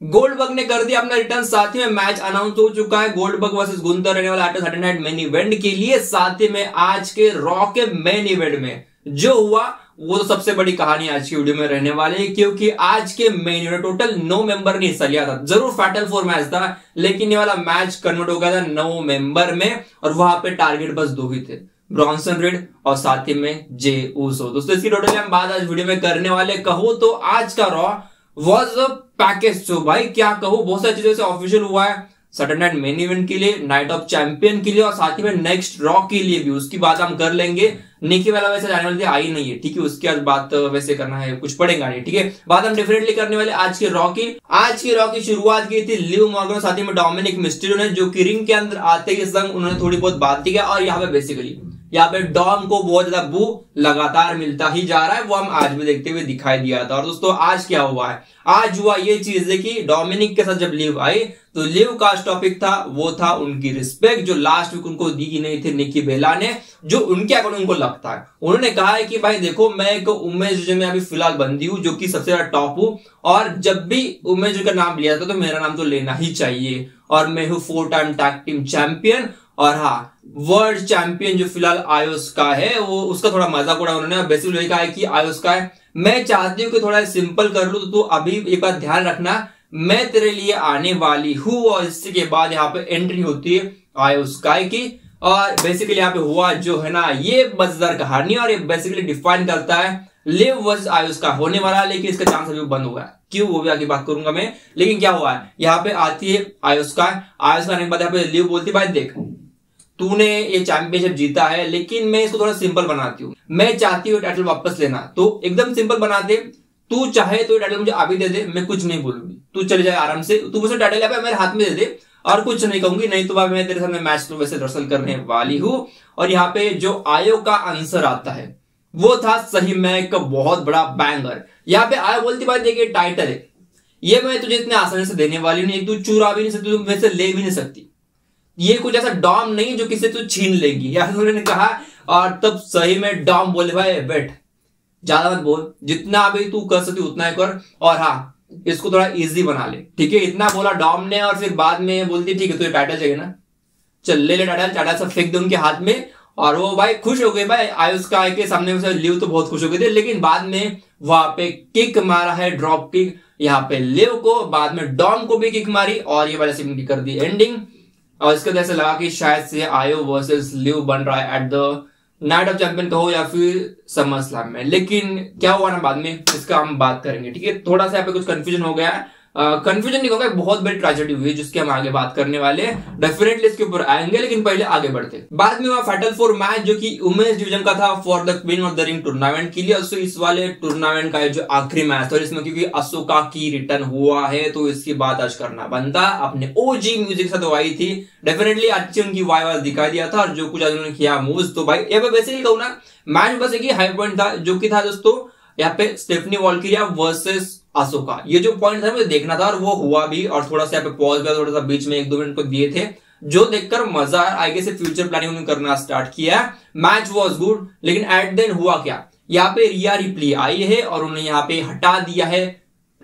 Goldberg ने कर दिया अपना रिटर्न। साथ ही में मैच अनाउंस हो चुका है, गोल्डबर्ग वर्सेस गुंथर रहने वाला सैटरडे नाइट मेन इवेंट के लिए। साथ ही में आज के रॉ के मेन इवेंट में जो हुआ वो तो सबसे बड़ी कहानी आज की वीडियो में रहने वाली है, क्योंकि आज के मेन इवेंट टोटल 9 मेंबर ने हिस्सा लिया था। जरूर फैटल 4 मैच था, लेकिन ये वाला मैच कन्वर्ट हो गया था 9 मेंबर में, और वहां पे टारगेट बस 2 ही थे, ब्रॉन्सन रेड और साथ ही में जे ऊसो। दोस्तों इसकी टोटली हम बात आज वीडियो में करने वाले। कहो तो आज का raw was a package show भाई, क्या कहो, बहुत सारी चीजों से ऑफिशियल हुआ है सैटरडे नाइट मेन इवेंट के लिए, नाइट ऑफ चैंपियन के लिए, और साथ ही में नेक्स्ट रॉ के लिए भी। उसकी बात हम कर लेंगे। निकी वाला वैसे जाने वाली आई नहीं है, ठीक है, उसकी आज बात वैसे करना है, कुछ पड़ेगा नहीं, ठीक है। बात हम डेफिनेटली करने वाले आज के रॉ की। आज की रॉ की शुरुआत की थी लिव मॉर्गन साथ ही में डोमिनिक मिस्टीरियो ने, जो कि रिंग के अंदर आते ही संग उन्होंने थोड़ी बहुत बात की, और यहाँ पे बेसिकली यहाँ पे डॉम को बहुत ज्यादा बू लगातार मिलता ही जा रहा है, वो हम आज भी देखते हुए दिखाई दिया था। और दोस्तों आज क्या हुआ है, आज हुआ ये चीज है कि डोमिनिक के साथ जब लिव आई तो लिव का टॉपिक था वो था उनकी रिस्पेक्ट, जो लास्ट वीक उनको दी नहीं थी निकी बेला ने, जो उनके अकॉर्डिंग उनको लगता है। उन्होंने कहा है कि भाई देखो, मैं एक उमेश जो मैं अभी फिलहाल बंदी हूं, जो कि सबसे ज्यादा टॉप हूं, और जब भी उमेश का नाम लिया था तो मेरा नाम तो लेना ही चाहिए, और मैं हूं 4 टाइम टैग टीम चैंपियन, और हाँ वर्ल्ड चैंपियन जो फिलहाल आयुष का है, वो उसका थोड़ा मजाक उड़ा उन्होंने। बेसिकली कहा है कि आयुष का है, मैं चाहती हूँ कि थोड़ा सिंपल कर लूं, तो तू अभी एक बात ध्यान रखना, मैं तेरे लिए आने वाली हूं। और इसके बाद यहाँ पे एंट्री होती है आयुष काय की, और बेसिकली यहाँ पे हुआ जो है ना ये मजेदार कहानी, और ये बेसिकली डिफाइन करता है लिव वर्सेस आयुष का होने वाला, लेकिन इसका चांस अभी बंद हो गया, क्यों वो भी आगे बात करूंगा मैं। लेकिन क्या हुआ है, यहाँ पे आती है आयुष का आने के बाद यहाँ पे लिव बोलती भाई देख, तूने ये चैंपियनशिप जीता है, लेकिन मैं इसको थोड़ा सिंपल बनाती हूँ, मैं चाहती हूँ टाइटल वापस लेना, तो एकदम सिंपल बनाते, तू चाहे तो टाइटल मुझे अभी दे दे, मैं कुछ नहीं बोलूंगी, तू चले जाए आराम से, तू मुझे टाइटल यहाँ पे मेरे हाथ में दे दे और कुछ नहीं कहूंगी, नहीं तो मैं तेरे सामने मैच तो वैसे दरअसल करने वाली हूँ। और यहाँ पे जो आयो का आंसर आता है वो था सही में एक बहुत बड़ा बैंगर। यहाँ पे आयो बोलती भाई देखिए टाइटल है ये मैं तुझे इतने आसानी से देने वाली नहीं, तू चुरा भी नहीं सकती, तू वैसे ले भी नहीं सकती, ये कुछ ऐसा डॉम नहीं जो किसी तू छीन लेगी, यार उन्होंने कहा। और तब सही में डॉम बोले भाई बैठ, ज्यादा मत बोल, जितना अभी तू कर सकती उतना ही कर, और हाँ इसको थोड़ा इजी बना ले, ठीक है, इतना बोला डॉम ने। और फिर बाद में बोलती ठीक है तुझे टाइटल चाहिए ना, चल ले ले टाइटल सब फेंक दे उनके हाथ में। और वो भाई खुश हो गए भाई, आयुष का के सामने से लिव तो बहुत खुश हो गए थे, लेकिन बाद में वहां पे किक मारा है, ड्रॉप किक, यहाँ पे लिव को, बाद में डॉम को भी किक मारी, और ये वाला सीन कर दी एंडिंग। और इसके वजह से लगा कि शायद से आयो वर्सेस लिव बन रहा है at the night of champion कहो या फिर समर स्लैम में। लेकिन क्या हुआ ना बाद में इसका हम बात करेंगे, ठीक है। थोड़ा सा यहाँ पे कुछ कंफ्यूजन हो गया है, कंफ्यूजन नहीं होगा, बहुत बड़ी ट्रेजेडी हुई जिसकी हम आगे बात करने वाले हैं, डेफिनेटली इसके ऊपर आएंगे, लेकिन पहले आगे बढ़ते। बाद में हुआ फैटल 4 मैच जो कि वुमेन्स डिवीजन का था for the queen of the ring tournament के लिए। और इस वाले टूर्नामेंट का जो आखिरी मैच था, इसमें क्योंकि अशोका की रिटर्न हुआ है तो इसकी बात आज करना बनता। अपने ओजी म्यूजिक के साथ वो आई थी, डेफिनेटली अच्छी उनकी वाइव दिखाई दिया था, और जो कुछ आज उन्होंने किया मूव्स, तो भाई ये वैसे ही कहूँ ना, मैच बस एक ही हाई पॉइंट था जो कि था दोस्तों यहाँ पे स्टेफनी वॉल्किरिया वर्सेस अशोका, ये जो पॉइंट था मुझे देखना था, और वो हुआ भी। और थोड़ा सा यहाँ पे पॉज किया, थोड़ा सा बीच में 1-2 मिनट को दिए थे, जो देखकर मजा आगे से फ्यूचर प्लानिंग उन्होंने करना स्टार्ट किया। मैच वाज गुड, लेकिन एट देन हुआ क्या, यहाँ पे रिया रिप्ली आई है और उन्होंने यहाँ पे हटा दिया है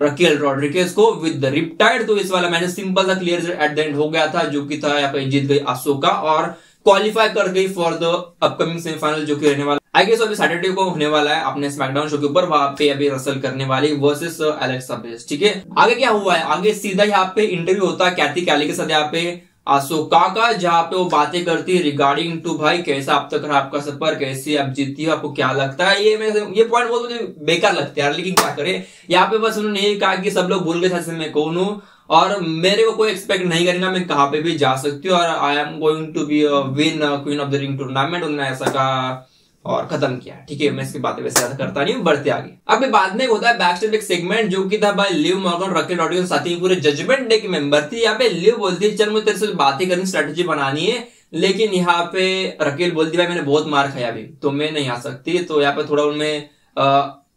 रकेल रॉड्रिगेज को विद द रिपटाइड। तो इस वाला मैच सिंपल सा क्लियर एट द एंड हो गया था, जो कि था यहाँ पे जीत गई अशोका और क्वालिफाई कर गई फॉर द अपकमिंग सेमीफाइनल, जो कि रहने वाला आई गेस अभी सैटरडे को होने वाला है अपने स्मैकडाउन शो के ऊपर, वहां पे अभी रसल करने वाली वर्सेस एलेक्सा ब्लेस, ठीक है। आगे क्या हुआ है, आगे सीधा यहाँ पे इंटरव्यू होता है कैथी कैली के साथ यहाँ पे अशोका का, जहां पे वो बातें करती है रिगार्डिंग टू भाई कैसा अब तक रहा आपका सफर, कैसे आप जीती हो, आपको क्या लगता है। ये पॉइंट बहुत मुझे बेकार लगता है यार, लेकिन क्या करे, यहाँ पे बस उन्होंने ये कहा कि सब लोग भूल गए थे मैं कौन हूँ, और मेरे को कोई एक्सपेक्ट नहीं करेगा, मैं कहां पे भी जा सकती हूँ, और I am going to be win queen of the ring tournament, उन्होंने ऐसा कहा और खत्म किया, ठीक है। मैं इसकी बातें वैसे ज्यादा करता नहीं हूँ, बढ़ते आगे। अब बाद में होता है बैक स्टेज एक सेगमेंट जो कि था भाई लिव मॉर्गन, रकेल रॉड्रिगेज साथ ही पूरे जजमेंट डे की मेंबर थी। यहाँ पे लिव बोलती है चल मुझे तेरे से बातें करनी, स्ट्रेटेजी बनानी है, लेकिन यहाँ पे रकेल बोलती भाई मैंने बहुत मार खाया अभी, तो मैं नहीं आ सकती। तो यहाँ पे थोड़ा उनमें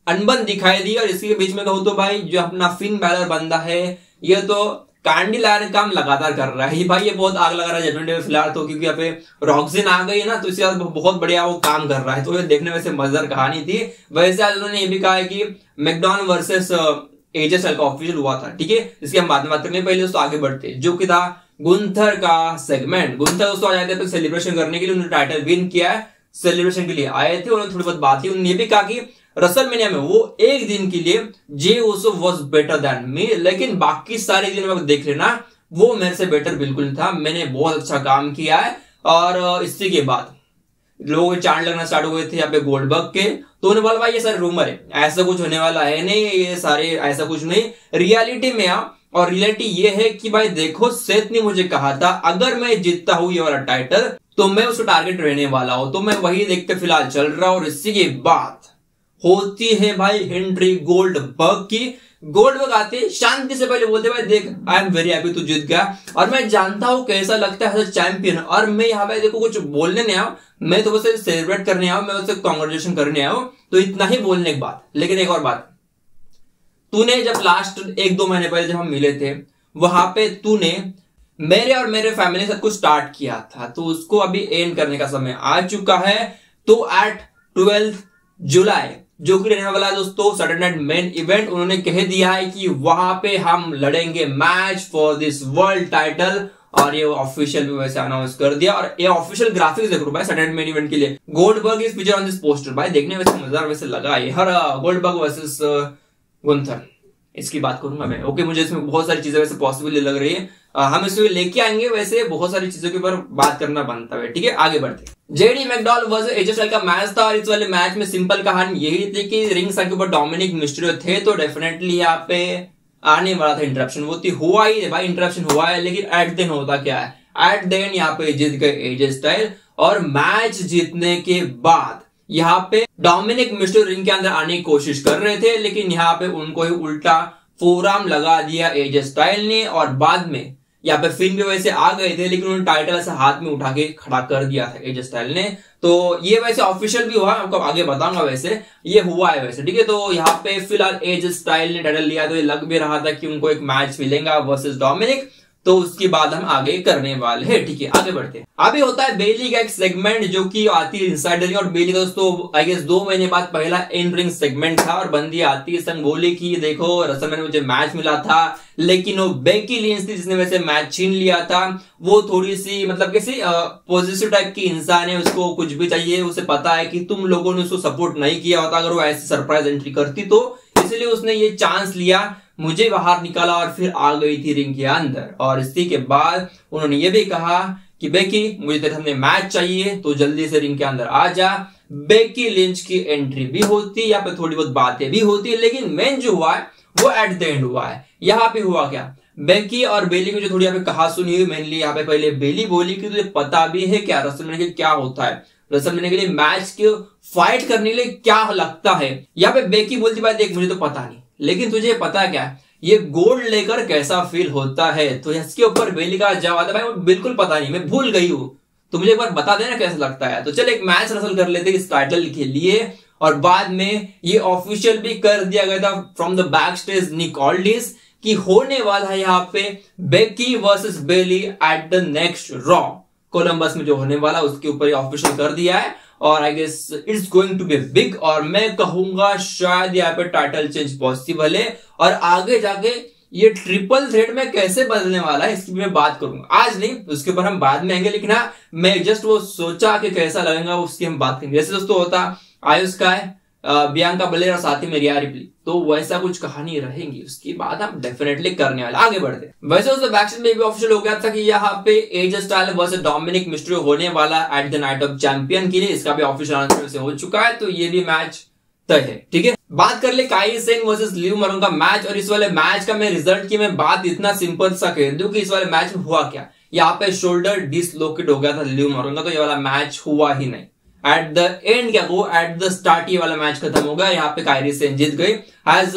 अनबन दिखाई दी, और इसके बीच में कहूँ तो भाई जो अपना फिन बैलर बंदा है ये तो कैंडी लाने काम लगातार कर रहा है भाई, ये बहुत आग लगा रहा है जजमेंट डे में फिलहाल तो, क्योंकि यहाँ पे रॉक्सिन आ गई है ना, तो इसके बाद बहुत बढ़िया वो काम कर रहा है। तो ये देखने में से मजेदार कहानी थी। वैसे आज उन्होंने ये भी कहा है कि मैकडॉन वर्सेस एजे स्टाइल का ऑफिशियल हुआ था, ठीक है। इसकी हम बाद में बात करेंगे, पहले दोस्तों आगे बढ़ते जो कि था गुंथर का सेगमेंट। गुंथर दोस्तों आ जाते थे सेलिब्रेशन करने के लिए, उन्होंने टाइटल विन किया है, सेलिब्रेशन के लिए आए थे। उन्होंने थोड़ी बहुत बात की, उन्होंने ये भी कहा कि रेसलमेनिया में वो एक दिन के लिए जे उसो वाज बेटर देन मी, लेकिन बाकी सारे दिन में देख लेना वो मेरे से बेटर बिल्कुल नहीं था, मैंने बहुत अच्छा काम किया है। और इसी के बाद लोगों के चांद लगना स्टार्ट हुए थे यहाँ पे गोल्डबर्ग के, तो उन्होंने बोला भाई ये सारे रूमर है, ऐसा कुछ होने वाला है नहीं, ये सारे ऐसा कुछ नहीं, रियलिटी में आओ। और रियलिटी ये है कि भाई देखो सेथ ने मुझे कहा था अगर मैं जीतता हूं ये वाला टाइटल तो मैं उसको टारगेट रहने वाला हूं, तो मैं वही देख के फिलहाल चल रहा हूं। और इसी के बाद होती है भाई एंट्री गोल्डबर्ग की। गोल्डबर्ग आते शांति से पहले बोलते भाई देख आई एम वेरी हैप्पी तू जीत गया और मैं जानता हूं कैसा लगता है चैंपियन, और मैं यहाँ पे देखो कुछ बोलने नहीं आया, मैं तो बस सेलिब्रेट करने आया, मैं बस कांग्रेचुलेशन करने आया हूं, तो इतना ही बोलने के बाद। लेकिन एक और बात, तूने जब लास्ट 1-2 महीने पहले जब हम मिले थे वहां पे तूने मेरे और मेरे फैमिली के साथ कुछ स्टार्ट किया था, तो उसको अभी एंड करने का समय आ चुका है। तो एट 12 जुलाई जो कि रहने वाला है दोस्तों सैटरडे नाइट मेन इवेंट, उन्होंने कह दिया है कि वहां पे हम लड़ेंगे match for this world title, और ये ऑफिशियल भी वैसे अनाउंस कर दिया। और ये ऑफिशियल ग्राफिक्स देखो भाई सैटरडे मेन इवेंट के लिए, Goldberg is feature on this poster. भाई देखने में वैसे मजेदार वैसे लगा ये हर गोल्डबर्ग वर्सेस गुंथर, इसकी बात करूंगा मैं। ओके मुझे इसमें बहुत सारी चीजें वैसे पॉसिबल लग रही है, हम इसमें लेके आएंगे, वैसे बहुत सारी चीजों के ऊपर बात करना बनता है, ठीक है। आगे बढ़ते जेडी मैकडॉल वर्सेस एजे स्टाइल का मैच था, और इस वाले मैच में सिंपल कहानी यही थी कि रिंग साइड के ऊपर डोमिनिक मिस्टेरियो थे, तो डेफिनेटली यहाँ पे आने वाला था इंटरप्शन, वो हुआ ही भाई, इंटरप्शन हुआ है। लेकिन एट देन होता क्या है, एट देन यहाँ पे जीत गए एजे स्टाइल, और मैच जीतने के बाद यहाँ पे डोमिनिक मिस्टेरियो रिंग के अंदर आने की कोशिश कर रहे थे, लेकिन यहाँ पे उनको ही उल्टा फोरआर्म लगा दिया एजे स्टाइल ने, और बाद में यहाँ पे फिन भी वैसे आ गए थे, लेकिन उन्होंने टाइटल ऐसे हाथ में उठा के खड़ा कर दिया था एजे स्टाइल ने। तो ये वैसे ऑफिशियल भी हुआ, आपको आगे बताऊंगा, वैसे ये हुआ है वैसे, ठीक है। तो यहाँ पे फिलहाल एजे स्टाइल ने टाइटल लिया, तो ये लग भी रहा था कि उनको एक मैच मिलेगा वर्सेस डोमिनिक, तो उसके बाद हम आगे करने वाले हैं, ठीक है। आगे बढ़ते हैं, अभी होता है बेली का एक सेगमेंट जो कि आती है इनसाइडर, और बेली दोस्तों आई गेस 2 महीने बाद पहला इन रिंग सेगमेंट था, और बंदी आती है संग बोली कि देखो रेसलमैनिया में मुझे मैच मिला था, लेकिन वो बेकी लिंच थी जिसने वैसे मैच छीन लिया था। वो थोड़ी सी मतलब कैसी पॉजिटिव टाइप की इंसान है, उसको कुछ भी चाहिए, उसे पता है कि तुम लोगों ने उसको सपोर्ट नहीं किया होता अगर वो ऐसी सरप्राइज एंट्री करती, तो इसलिए उसने ये चांस लिया, मुझे बाहर निकाला और फिर आ गई थी रिंग के अंदर। और इसी के बाद उन्होंने ये भी कहा कि बेकी मुझे तेरे सामने मैच चाहिए, तो जल्दी से रिंग के अंदर आ जा। बेकी लिंच की एंट्री भी होती, यहाँ पे थोड़ी बहुत बातें भी होती है, लेकिन मेन जो हुआ है वो एट द एंड हुआ है। यहाँ पे हुआ क्या, बेकी और बेली की जो थोड़ी यहाँ पे कहा सुनी हुई, मेनली यहाँ पे पहले बेली बोली कि तुझे पता भी है क्या रेसलमैनिया क्या होता है, रेसलमैनिया के लिए मैच के फाइट करने के लिए क्या लगता है। यहाँ पे बेकी बोलती भाई देख मुझे तो पता नहीं, लेकिन तुझे पता क्या ये गोल्ड लेकर कैसा फील होता है। तो इसके ऊपर बेली का जवाब है भाई बिल्कुल पता नहीं, मैं भूल गई हूं, तो मुझे एक बार बता देना कैसा लगता है। तो चल एक मैच रेसल कर लेते इस टाइटल के लिए, और बाद में ये ऑफिशियल भी कर दिया गया था from the back stage Nick Aldis कि होने वाला है यहाँ पे Becky versus Bayley at the next Raw Columbus में जो होने वाला, उसके ऊपर ऑफिशियल कर दिया है। और I guess it's going to be big, और मैं कहूंगा शायद यहाँ पे टाइटल चेंज पॉसिबल है, और आगे जाके ये ट्रिपल थ्रेट में कैसे बदलने वाला है इसकी मैं बात करूंगा, आज नहीं, उसके ऊपर हम बाद में आएंगे। लेकिन हाँ मैं जस्ट वो सोचा कि कैसा लगेगा उसकी हम बात करेंगे। जैसे दोस्तों होता आयुष का है, बियांका बलेर और साथ ही में रिया रिप्ली, तो वैसा कुछ कहानी रहेंगी, उसकी बात हम डेफिनेटली करने वाले। आगे बढ़ते हैं, वैसे उस बैक्स्टेज में भी ऑफिशियल हो गया था कि यहाँ पे एजे स्टाइल वर्सेस डोमिनिक मिस्टेरियो होने वाला at the night of champion के लिए, इसका भी ऑफिशियल अनाउंसमेंट हो चुका है, तो ये भी मैच तय है, ठीक है। बात कर ले काइली सेन वर्सेस लिव मॉर्गन का मैच, और इस वाले मैच का मैं रिजल्ट की मैं बात इतना सिंपल सा कह दूं कि इस वाले मैच में हुआ क्या, यहाँ पे शोल्डर डिसलोकेट हो गया था लिव मॉर्गन का, तो ये वाला मैच हुआ ही नहीं। एट द एंड क्या वो एट द स्टार्ट ये वाला मैच खत्म हो गया, यहाँ पे काइली सेन जीत गई एज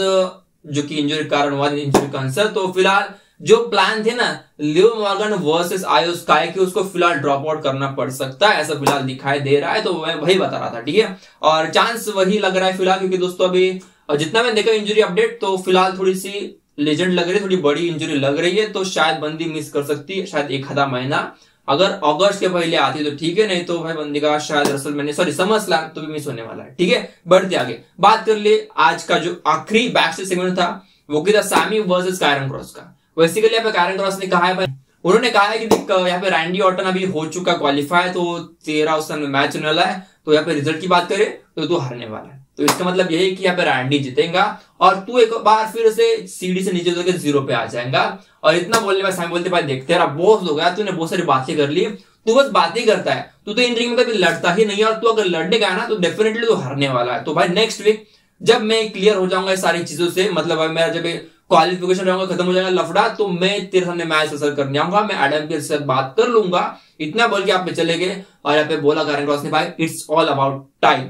जो कि इंजरी कारण हुआ, इंजरी कैंसर। तो फिलहाल जो प्लान थे ना लिव मॉर्गन वर्सेस आयो स्काई की, उसको फिलहाल ड्रॉप आउट करना पड़ सकता है, ऐसा फिलहाल दिखाई दे रहा है, तो मैं वही बता रहा था, ठीक है। और चांस वही लग रहा है फिलहाल, क्योंकि दोस्तों अभी जितना मैं देखा इंजरी अपडेट, तो फिलहाल थोड़ी सी लेजेंड लग रही है, थोड़ी बड़ी इंजरी लग रही है, तो शायद बंदी मिस कर सकती है, शायद 1 महीना। अगर अगस्त के पहले आती तो ठीक है, नहीं तो भाई बंदी का शायद रेसलमैनिया तो भी मिस होने वाला है, ठीक है। बढ़ते आगे बात कर ले आज का जो आखिरी बैक स्टेज सेगमेंट था, वो की था सैमी वर्सेस कायरन क्रॉस का। बेसिकली यहाँ पे कायरन क्रॉस ने कहा है भाई, उन्होंने कहा है कि देख यहाँ पे रैंडी ऑर्टन अभी हो चुका क्वालिफाई, तो तेरा उस समय मैच होने वाला है, तो यहाँ पे रिजल्ट की बात करें तो तू हारने वाला है। तो इसका मतलब यही है कि यहाँ पे रैंडी जीतेगा और तू एक बार फिर से सीढ़ी से नीचे उतर के 0 पे आ जाएगा। और इतना बोलने में सैमी बोलते भाई देख तेरा बॉस हो गया, तूने बहुत सारी बातें कर ली, तू बस बातें करता है, तू तो इन रिंग में कभी लड़ता ही नहीं है, और तू अगर लड़ने का है ना तो डेफिनेटली तू हारने वाला है। तो भाई नेक्स्ट वीक जब मैं क्लियर हो जाऊंगा इस सारी चीजों से, मतलब भाई मेरा जब क्वालिफिकेशन रहूंगा, खत्म हो जाएगा लफड़ा, तो मैं तेरे सामने मैच असर करने आऊंगा, मैं एडम पीस से बात कर लूंगा। इतना बोल के आप पे चले गए और यहाँ पे बोला कायरन क्रॉस ने भाई it's all about time.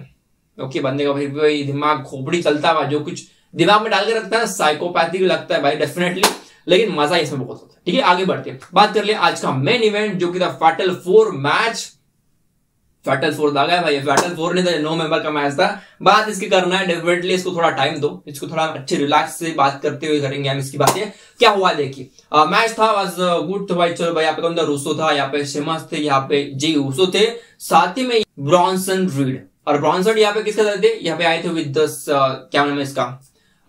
Okay, बंदे का भाई दिमाग खोपड़ी चलता है, जो कुछ दिमाग में डाल के रखता है साइकोपैथी लगता है भाई डेफिनेटली, लेकिन मजा इसमें बहुत होता है। ठीक है, आगे बढ़ते हैं, बात कर ले आज का मेन इवेंट जो कि था फैटल 4 मैच। फैटल 4 आ गया भाई, फैटल 4 नहीं था, 9 मेंबर का मैच था। बात इसकी करना है डेफिनेटली, इसको थोड़ा टाइम दो, इसको थोड़ा अच्छे रिलैक्स से बात करते हुए करेंगे हम इसकी बातें। क्या हुआ देखिए, मैच था वाज गुड। तो भाई चलो भाई, यहाँ पे कौन था, रूसो था, यहाँ पे शेमस थे, यहाँ पे जे ऊसो थे, साथ ही में ब्रॉन्सन रीड। और ब्रॉन्सन यहाँ पे किसके साथ थे, यहाँ पे आए थे विद क्या नाम है इसका,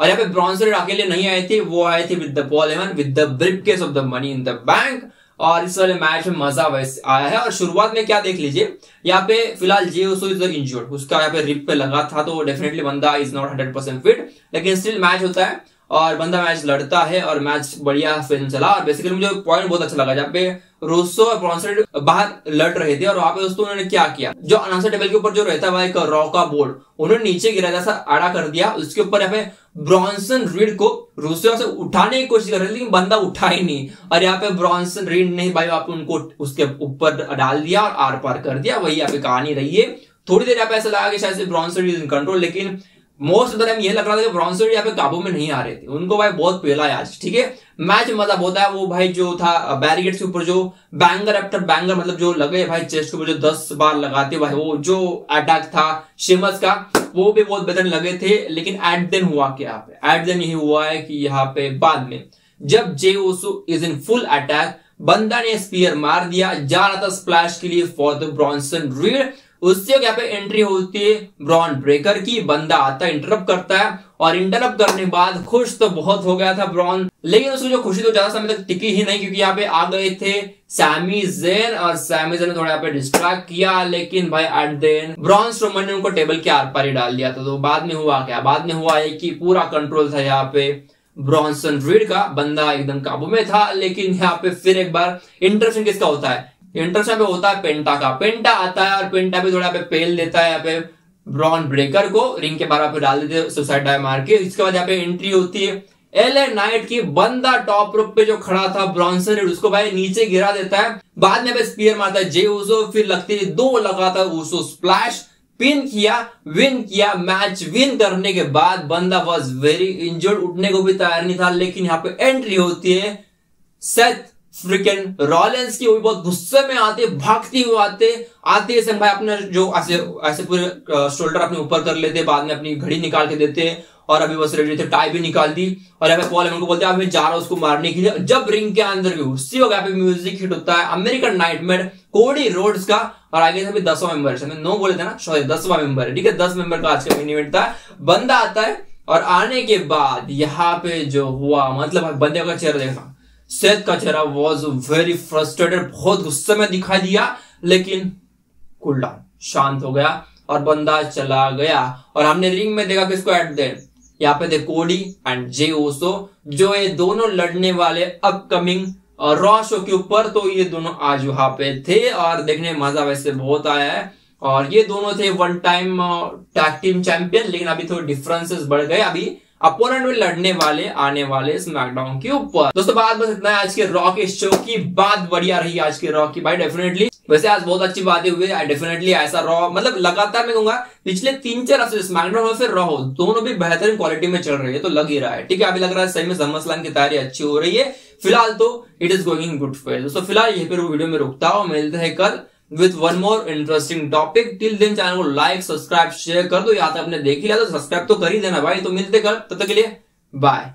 और यहाँ पे ब्रॉन्सन अकेले नहीं आए थे, वो आए थे with the Paul Heyman, with the briefcase of the money in the bank. और इस वाले मैच में मजा वैसे आया है। और शुरुआत में क्या देख लीजिए, यहाँ पे फिलहाल जे उसो इज इंजर्ड, उसका यहाँ पे रिप पे लगा था, तो डेफिनेटली बंदा इज नॉट 100% फिट, लेकिन स्टिल मैच होता है और बंदा मैच लड़ता है और मैच बढ़िया फिल्म चला। और बेसिकली मुझे पॉइंट बहुत अच्छा लगा जहाँ पे रूसो और ब्रॉन्सन बाहर लड़ रहे थे, और वहां पे दोस्तों उन्होंने क्या किया, जो अनाउंसर टेबल के ऊपर जो रहता है एक रॉ का बोर्ड, उन्होंने नीचे गिरा जैसा आड़ा कर दिया, उसके ऊपर यहाँ पे ब्रॉन्सन रीड को रूसो से उठाने की कोशिश कर रहे थे, लेकिन बंदा उठा ही नहीं। और यहाँ पे ब्रॉन्सन रीड ने भाई आप उनको उसके ऊपर डाल दिया और आर पार कर दिया। वही यहाँ पे कहानी रही है। थोड़ी देर यहाँ पे ऐसा लगा कि शायद से ब्रॉन्सन रीड इन कंट्रोल, लेकिन मोस्ट ऑफ द टाइम ये लग रहा था कि ब्रॉन्सन यहाँ पे काबू में नहीं आ रहे थे, उनको भाई बहुत पेला है आज। ठीक है, मैच मजा बहुत है। वो भाई जो था बैरिकेड के ऊपर जो बैंगर आफ्टर बैंगर, मतलब जो लगे भाई चेस्ट के ऊपर जो 10 बार लगाते भाई, वो जो अटैक था शेमस का, वो भी बहुत बेहतर लगे थे। लेकिन एट देन हुआ क्या, यहाँ पे एट देन यही हुआ है कि यहाँ पे बाद में जब जे ओसो इज इन फुल अटैक, बंदा ने स्पीयर मार दिया, जा रहा था स्प्लैश के लिए फॉर द ब्रॉन्सन रीड, उससे यहाँ पे एंट्री होती है ब्रॉन ब्रेकर की, बंदा आता है इंटरप्ट करता है, और इंटरप्ट करने के बाद खुश तो बहुत हो गया था ब्रॉन, लेकिन उसको जो खुशी तो ज्यादा समय तक टिकी ही नहीं, क्योंकि यहाँ पे आ गए थे सैमी ज़ेन, और सैमी ज़ेन ने थोड़ा यहाँ पे डिस्ट्रैक्ट किया, लेकिन भाई एट देन ब्रॉन स्ट्रोमन ने उनको टेबल के आर पार ही डाल दिया था। तो बाद में हुआ क्या, बाद में हुआ है कि पूरा कंट्रोल था यहाँ पे ब्रॉन्सन रीड का, बंदा एकदम काबू में था। लेकिन यहाँ पे फिर एक बार इंटरप्शन किसका होता है, इंटरप्शन पे होता है पेंटा का, पेंटा आता है और पेंटा पे थोड़ा पे पेल देता है यहाँ पे ब्रॉन ब्रेकर को, रिंग के बाहर पे डाल देते सुसाइड डाइव मार के। इसके बाद यहाँ पे एंट्री होती है एलए नाइट की, बंदा टॉप रोप पे जो खड़ा था ब्रॉन्सन रीड, उसको भाई नीचे गिरा देता है। बाद में स्पीयर मारता है जे ऊसो, फिर लगती है 2 लगातार ऊसो स्प्लैश, पिन किया, विन किया। मैच विन करने के बाद बंदा वॉज वेरी इंजर्ड, उठने को भी तैयार नहीं था। लेकिन यहाँ पे एंट्री होती है सेथ फ्रिकन रॉलेंस की, वो भी बहुत गुस्से में आते, भागती हुए आते संग भाई अपने जो ऐसे पूरे शोल्डर अपने ऊपर कर लेते, बाद में अपनी घड़ी निकाल के देते, और अभी बस रेडी थे, टाई भी निकाल दी, और यहाँ पे पॉल हेमन को बोलते हैं अब मैं जा रहा हूं उसको मारने के लिए। जब रिंग के अंदर उसी वक्त यहाँ पे म्यूजिक हिट होता है अमेरिकन नाइटमेयर कोडी रोड्स का, और आगे से 10वां मेंबर है, 9 बोले थे ना, सॉरी 10वां मेंबर है, ठीक है, 10 मेंबर का आज का मेन इवेंट था। बंदा आता है और आने के बाद यहाँ पे जो हुआ, मतलब बंदे का चेहरा देखना, सेथ का चेहरा वॉज वेरी फ्रस्ट्रेटेड, बहुत गुस्से में दिखाई दिया, लेकिन कूल डाउन, शांत हो गया और बंदा चला गया। और हमने रिंग में देखा किसको एट देन, यहाँ पे थे कोडी एंड जे ओसो, जो ये दोनों लड़ने वाले अपकमिंग रॉ शो के ऊपर, तो ये दोनों आज वहां पे थे और देखने में मजा वैसे बहुत आया है। और ये दोनों थे 1 टाइम टैग टीम चैंपियन, लेकिन अभी थोड़े डिफरेंसेस बढ़ गए, अभी अपोनेंट में लड़ने वाले आने वाले स्मैकडाउन के ऊपर। दोस्तों बात बस इतना है आज के रॉ के शो की, बात बढ़िया रही आज के रॉ की भाई डेफिनेटली। वैसे आज बहुत अच्छी बातें हुई है डेफिनेटली, ऐसा रॉ मतलब लगातार मैं कहूंगा पिछले 3-4 हफ्ते स्मैकडाउन हो फिर रॉ हो, दोनों भी बेहतरीन क्वालिटी में चल रही है, तो लग ही रहा है। ठीक है, अभी लग रहा है सही में समरस्लैम की तैयारी अच्छी हो रही है फिलहाल, तो it is going in good phase. दोस्तों फिलहाल यहीं पर वीडियो में रुकता हूं, मिलते हैं कल with one more interesting topic. Till then channel को लाइक सब्सक्राइब शेयर कर दो, या तो आपने देख ही लिया तो सब्सक्राइब तो कर ही देना भाई। तो मिलते कल, तब तक के लिए बाय।